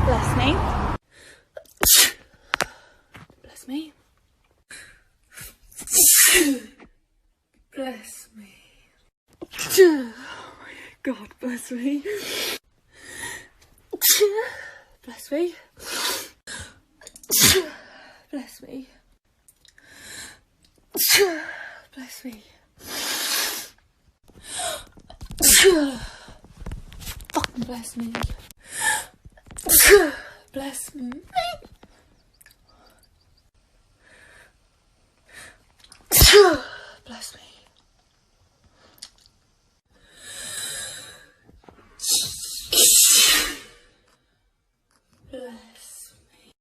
Bless me. Bless me. Bless me. Oh my God, bless me. Bless me. Bless me. Bless me. Fucking bless me. Bless me. Bless me. Bless me.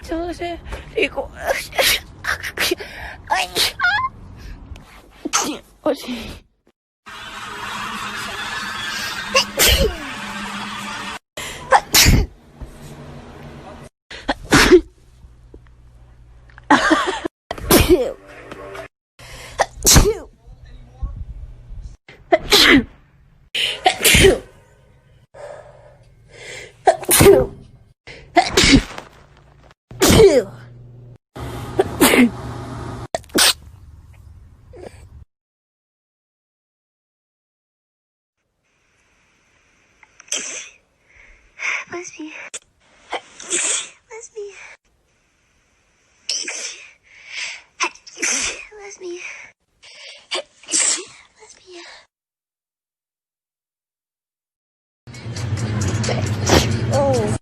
Entonces, digo, oye. Bless me. Bless me. Bless me. Bless me. Oh.